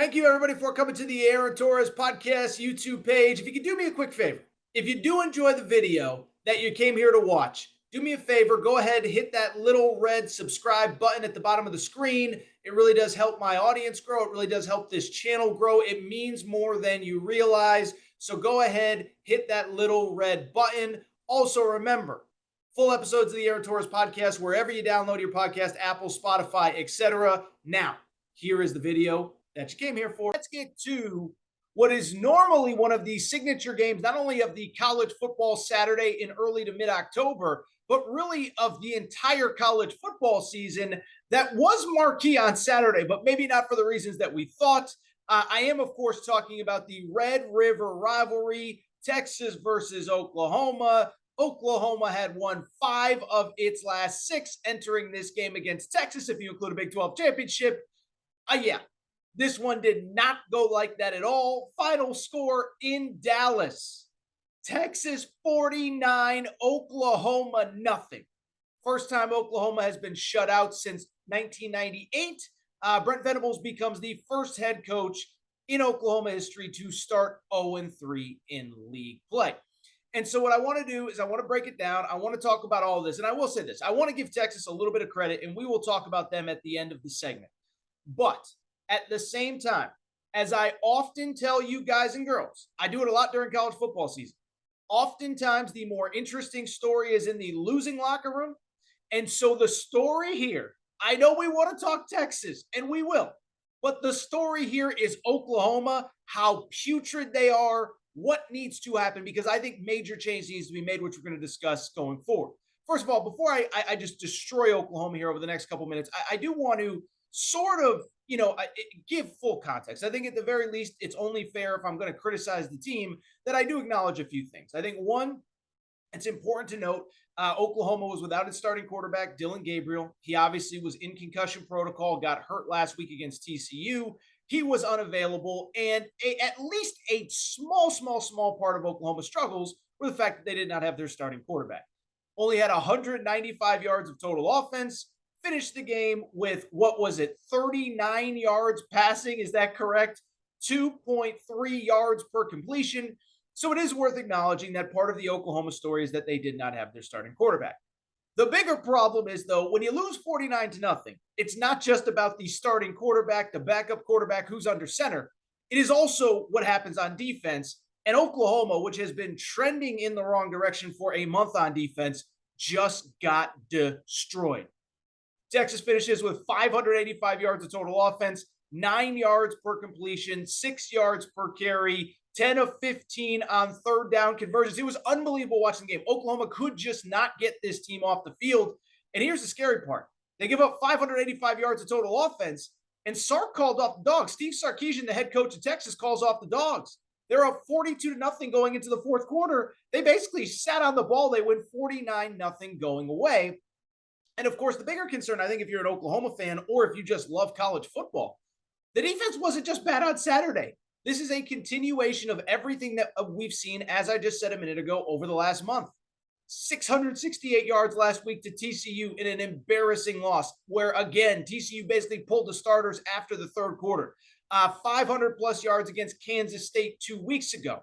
Thank you, everybody, for coming to the Aaron Torres podcast YouTube page. If you could do me a quick favor, if you do enjoy the video that you came here to watch, do me a favor, go ahead and hit that little red subscribe button at the bottom of the screen. It really does help my audience grow. It really does help this channel grow. It means more than you realize. So go ahead, hit that little red button. Also, remember, full episodes of the Aaron Torres podcast, wherever you download your podcast, Apple, Spotify, etc. Now, here is the video that you came here for. Let's get to what is normally one of the signature games, not only of the college football Saturday in early to mid-October, but really of the entire college football season that was marquee on Saturday, but maybe not for the reasons that we thought. I am, of course, talking about the Red River rivalry, Texas versus Oklahoma. Oklahoma had won 5 of its last 6 entering this game against Texas, if you include a Big 12 championship. Yeah, this one did not go like that at all. Final score in Dallas, Texas 49, Oklahoma nothing. First time Oklahoma has been shut out since 1998. Brent Venables becomes the first head coach in Oklahoma history to start 0-3 in league play. And so what I want to do is I want to break it down. I want to talk about all this. And I will say this. I want to give Texas a little bit of credit, and we will talk about them at the end of the segment. But at the same time, as I often tell you guys and girls, I do it a lot during college football season. Oftentimes, the more interesting story is in the losing locker room. And so the story here, I know we want to talk Texas, and we will. But the story here is Oklahoma, how putrid they are, what needs to happen, because I think major change needs to be made, which we're going to discuss going forward. First of all, before I just destroy Oklahoma here over the next couple minutes, I do want to sort of, give full context. I think at the very least, it's only fair if I'm going to criticize the team that I do acknowledge a few things. I think one, it's important to note Oklahoma was without its starting quarterback, Dylan Gabriel. He obviously was in concussion protocol, got hurt last week against TCU. He was unavailable, and at least a small part of Oklahoma's struggles were the fact that they did not have their starting quarterback. Only had 195 yards of total offense, finished the game with, 39 yards passing. Is that correct? 2.3 yards per completion. So it is worth acknowledging that part of the Oklahoma story is that they did not have their starting quarterback. The bigger problem is, though, when you lose 49-0, it's not just about the starting quarterback, the backup quarterback, who's under center. It is also what happens on defense. And Oklahoma, which has been trending in the wrong direction for a month on defense, just got destroyed. Texas finishes with 585 yards of total offense, 9 yards per completion, 6 yards per carry, 10 of 15 on third down conversions. It was unbelievable watching the game. Oklahoma could just not get this team off the field. And here's the scary part. They give up 585 yards of total offense, and Sark called off the dogs. Steve Sarkisian, the head coach of Texas, calls off the dogs. They're up 42-0 going into the fourth quarter. They basically sat on the ball. They win 49-0 going away. And of course, the bigger concern, I think, if you're an Oklahoma fan or if you just love college football, the defense wasn't just bad on Saturday. This is a continuation of everything that we've seen, as I just said a minute ago, over the last month. 668 yards last week to TCU in an embarrassing loss, where, again, TCU basically pulled the starters after the third quarter. 500-plus yards against Kansas State 2 weeks ago.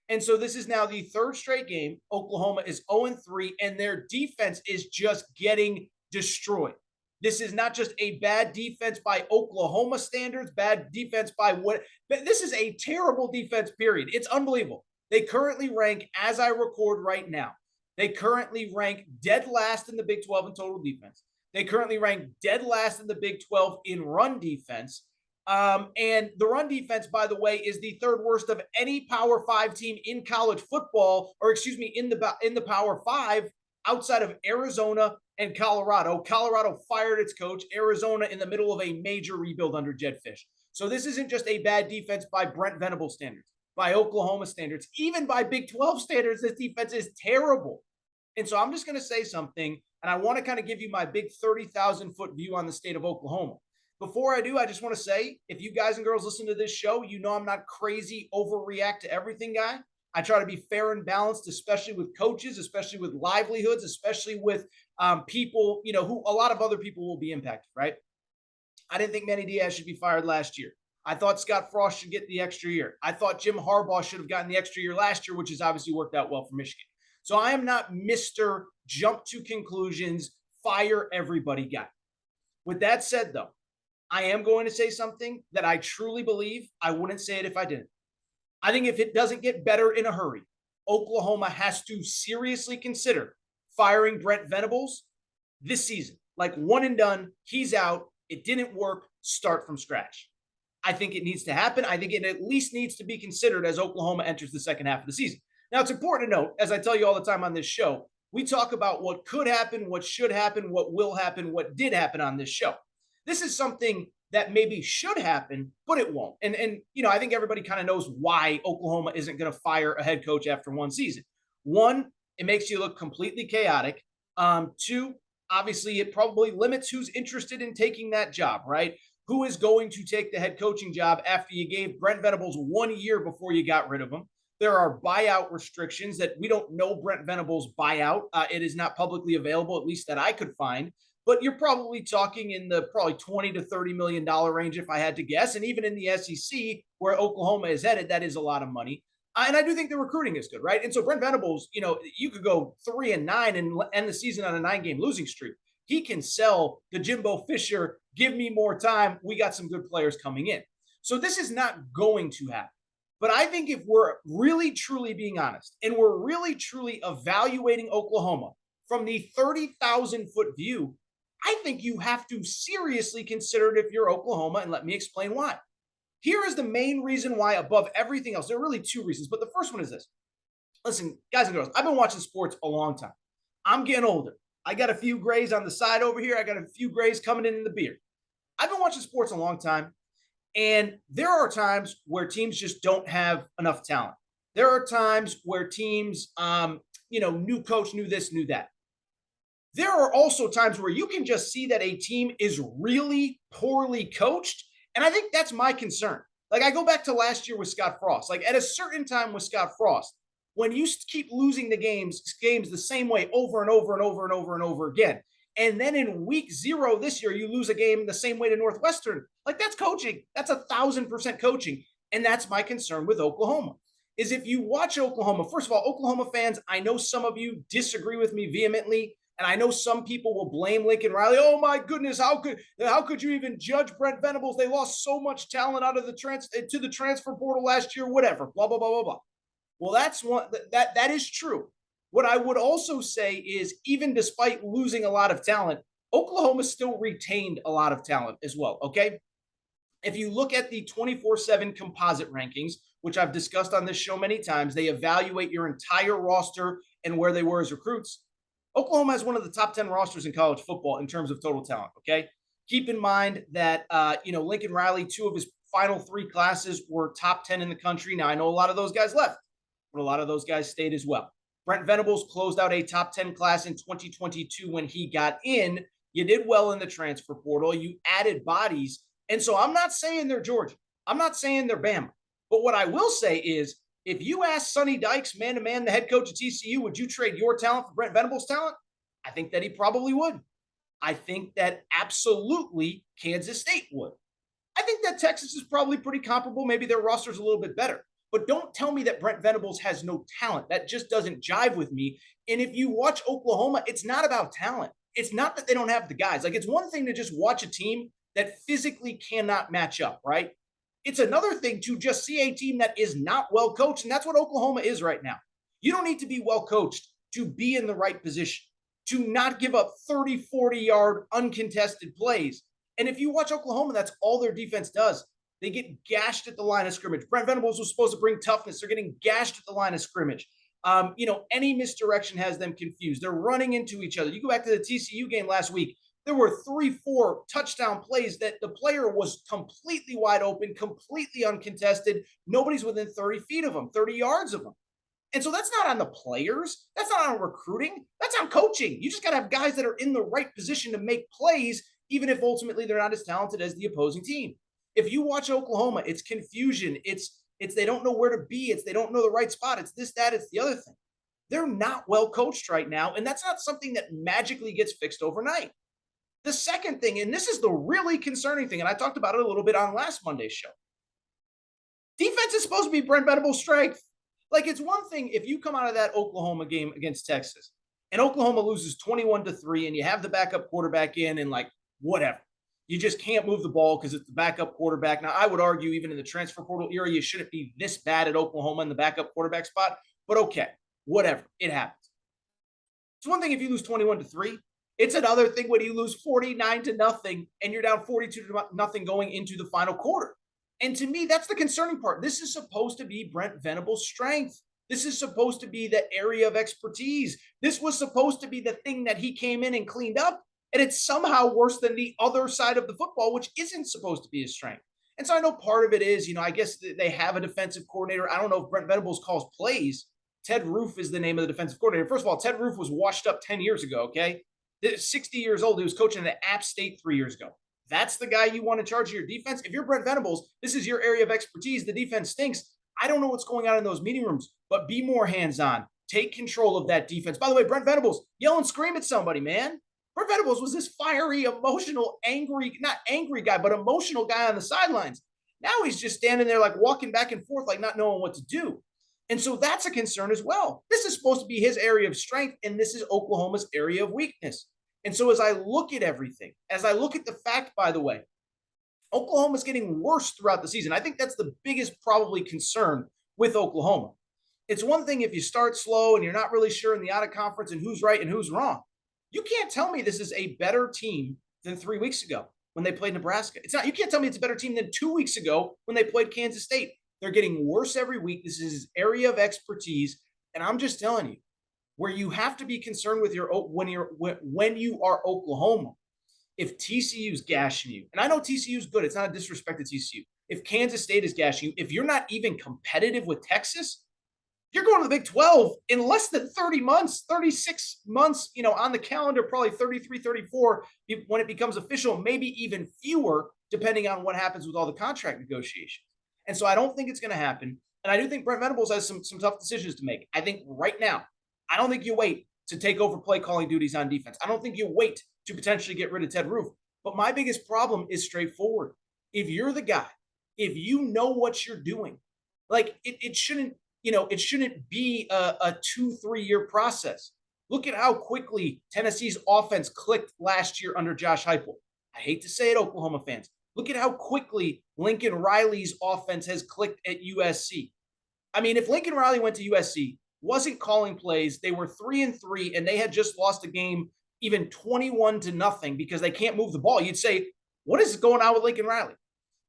And so this is now the third straight game. Oklahoma is 0-3, and their defense is just getting destroyed. This is not just a bad defense by Oklahoma standards, bad defense by what – this is a terrible defense, period. It's unbelievable. They currently rank, as I record right now, they currently rank dead last in the Big 12 in total defense. They currently rank dead last in the Big 12 in run defense. And the run defense, by the way, is the third worst of any Power 5 team in college football, or excuse me, in the Power 5 outside of Arizona and Colorado. Colorado fired its coach. Arizona in the middle of a major rebuild under Jed Fish. So this isn't just a bad defense by Brent Venables standards, by Oklahoma standards, even by Big 12 standards. This defense is terrible. And so I'm just going to say something, and I want to kind of give you my big 30,000-foot view on the state of Oklahoma. Before I do, I just want to say, if you guys and girls listen to this show, you know I'm not crazy overreact to everything guy. I try to be fair and balanced, especially with coaches, especially with livelihoods, especially with people, who a lot of other people will be impacted, right? I didn't think Manny Diaz should be fired last year. I thought Scott Frost should get the extra year. I thought Jim Harbaugh should have gotten the extra year last year, which has obviously worked out well for Michigan. So I am not Mr. Jump to conclusions, fire everybody guy. With that said, though, I am going to say something that I truly believe. I wouldn't say it if I didn't. I think if it doesn't get better in a hurry, Oklahoma has to seriously consider firing Brent Venables this season. Like one and done, he's out. It didn't work. Start from scratch. I think it needs to happen. I think it at least needs to be considered as Oklahoma enters the second half of the season. Now, it's important to note, as I tell you all the time on this show, we talk about what could happen, what should happen, what will happen, what did happen on this show. This is something that maybe should happen, but it won't. And I think everybody kind of knows why Oklahoma isn't going to fire a head coach after one season. One, it makes you look completely chaotic. Two, obviously, it probably limits who's interested in taking that job, right? Who is going to take the head coaching job after you gave Brent Venables 1 year before you got rid of him? There are buyout restrictions that we don't know Brent Venables' buyout. It is not publicly available, at least that I could find. But you're probably talking in the probably $20 to $30 million range if I had to guess. And even in the SEC, where Oklahoma is headed, that is a lot of money. And I do think the recruiting is good, right? And so Brent Venables, you could go 3-9 and end the season on a 9-game losing streak. He can sell the Jimbo Fisher, give me more time. We got some good players coming in. So this is not going to happen. But I think if we're really, truly being honest, and we're really, truly evaluating Oklahoma from the 30,000-foot view, I think you have to seriously consider it if you're Oklahoma, and let me explain why. Here is the main reason why, above everything else. There are really two reasons, but the first one is this. Listen, guys and girls, I've been watching sports a long time. I'm getting older. I got a few grays on the side over here. I got a few grays coming in the beard. I've been watching sports a long time, and there are times where teams just don't have enough talent. There are times where teams, new coach, knew this, knew that. There are also times where you can just see that a team is really poorly coached. And I think that's my concern. Like I go back to last year with Scott Frost. Like at a certain time with Scott Frost, when you keep losing the games the same way over and over and over and over and over again. And then in week 0 this year, you lose a game the same way to Northwestern. Like that's coaching. That's 1,000% coaching. And that's my concern with Oklahoma. Is if you watch Oklahoma, first of all, Oklahoma fans, I know some of you disagree with me vehemently. And I know some people will blame Lincoln Riley. Oh my goodness, how could you even judge Brent Venables? They lost so much talent out of the transfer portal last year, whatever, blah, blah, blah, blah, blah. Well, that's one that is true. What I would also say is even despite losing a lot of talent, Oklahoma still retained a lot of talent as well. Okay. If you look at the 24/7 composite rankings, which I've discussed on this show many times, they evaluate your entire roster and where they were as recruits. Oklahoma has one of the top 10 rosters in college football in terms of total talent. Okay. Keep in mind that, Lincoln Riley, 2 of his final 3 classes were top 10 in the country. Now, I know a lot of those guys left, but a lot of those guys stayed as well. Brent Venables closed out a top 10 class in 2022 when he got in. You did well in the transfer portal. You added bodies. And so I'm not saying they're Georgia. I'm not saying they're Bama. But what I will say is, if you ask Sonny Dykes, man-to-man, the head coach at TCU, would you trade your talent for Brent Venables' talent? I think that he probably would. I think that absolutely Kansas State would. I think that Texas is probably pretty comparable. Maybe their roster's a little bit better. But don't tell me that Brent Venables has no talent. That just doesn't jive with me. And if you watch Oklahoma, it's not about talent. It's not that they don't have the guys. Like, it's one thing to just watch a team that physically cannot match up, right? It's another thing to just see a team that is not well coached, and that's what Oklahoma is right now. You don't need to be well coached to be in the right position, to not give up 30, 40-yard uncontested plays. And if you watch Oklahoma, that's all their defense does. They get gashed at the line of scrimmage. Brent Venables was supposed to bring toughness. They're getting gashed at the line of scrimmage. Any misdirection has them confused. They're running into each other. You go back to the TCU game last week, there were 3-4 touchdown plays that the player was completely wide open, completely uncontested. Nobody's within 30 feet of them, 30 yards of them. And so that's not on the players. That's not on recruiting. That's on coaching. You just got to have guys that are in the right position to make plays, even if ultimately they're not as talented as the opposing team. If you watch Oklahoma, it's confusion. It's they don't know where to be. It's they don't know the right spot. It's this, that, it's the other thing. They're not well coached right now, and that's not something that magically gets fixed overnight. The second thing, and this is the really concerning thing, and I talked about it a little bit on last Monday's show, Defense is supposed to be Brent Venables' strength. Like, it's one thing if you come out of that Oklahoma game against Texas and Oklahoma loses 21-3 and you have the backup quarterback in and like whatever. You just can't move the ball because it's the backup quarterback. Now, I would argue even in the transfer portal era, you shouldn't be this bad at Oklahoma in the backup quarterback spot. But okay, whatever. It happens. It's one thing if you lose 21-3. It's another thing when you lose 49-0 and you're down 42-0 going into the final quarter. And to me, that's the concerning part. This is supposed to be Brent Venables' strength. This is supposed to be the area of expertise. This was supposed to be the thing that he came in and cleaned up. And it's somehow worse than the other side of the football, which isn't supposed to be his strength. And so I know part of it is, I guess they have a defensive coordinator. I don't know if Brent Venables calls plays. Ted Roof is the name of the defensive coordinator. First of all, Ted Roof was washed up 10 years ago, okay? 60 years old. He was coaching at App State 3 years ago. That's the guy you want to charge your defense. If you're Brent Venables, this is your area of expertise. The defense stinks. I don't know what's going on in those meeting rooms, but be more hands-on. Take control of that defense. By the way, Brent Venables, yell and scream at somebody, man. Brent Venables was this fiery, emotional, not angry guy, but emotional guy on the sidelines. Now he's just standing there like walking back and forth, like not knowing what to do. And so that's a concern as well. This is supposed to be his area of strength, and this is Oklahoma's area of weakness. And so as I look at everything, as I look at the fact, by the way, Oklahoma's getting worse throughout the season. I think that's the biggest probably concern with Oklahoma. It's one thing if you start slow and you're not really sure in the out of conference and who's right and who's wrong. You can't tell me this is a better team than 3 weeks ago when they played Nebraska. It's not. You can't tell me it's a better team than 2 weeks ago when they played Kansas State. They're getting worse every week. This is his area of expertise. And I'm just telling you, where you have to be concerned with when you are Oklahoma, if TCU's gashing you, and I know TCU's good, it's not a disrespect to TCU. If Kansas State is gashing you, if you're not even competitive with Texas, you're going to the Big 12 in less than 30 months, 36 months, on the calendar, probably 33, 34 when it becomes official, maybe even fewer, depending on what happens with all the contract negotiations. And so I don't think it's going to happen. And I do think Brent Venables has some tough decisions to make. I think right now, I don't think you wait to take over play calling duties on defense. I don't think you wait to potentially get rid of Ted Roof. But my biggest problem is straightforward. If you're the guy, if you know what you're doing, like it shouldn't be a 2-3 year process. Look at how quickly Tennessee's offense clicked last year under Josh Heupel. I hate to say it, Oklahoma fans. Look at how quickly Lincoln Riley's offense has clicked at USC. I mean, if Lincoln Riley went to USC, wasn't calling plays, they were 3-3, and they had just lost a game even 21-0 because they can't move the ball. You'd say, what is going on with Lincoln Riley?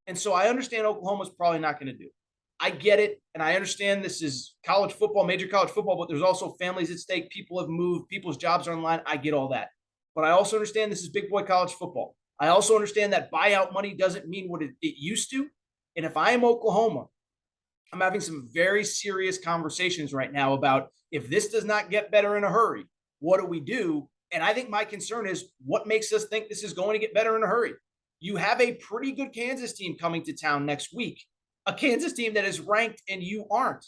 And so I understand Oklahoma's probably not going to do it. I get it, and I understand this is college football, major college football, but there's also families at stake. People have moved. People's jobs are on the line. I get all that. But I also understand this is big boy college football. I also understand that buyout money doesn't mean what it used to. And if I am Oklahoma, I'm having some very serious conversations right now about if this does not get better in a hurry, what do we do? And I think my concern is what makes us think this is going to get better in a hurry? You have a pretty good Kansas team coming to town next week, a Kansas team that is ranked and you aren't.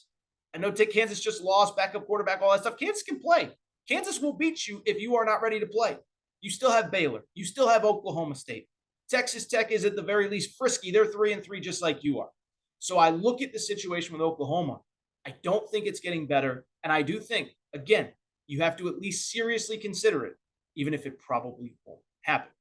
I know Kansas just lost, backup quarterback, all that stuff. Kansas can play. Kansas will beat you if you are not ready to play. You still have Baylor. You still have Oklahoma State. Texas Tech is at the very least frisky. They're 3-3 just like you are. So I look at the situation with Oklahoma. I don't think it's getting better. And I do think, again, you have to at least seriously consider it, even if it probably won't happen.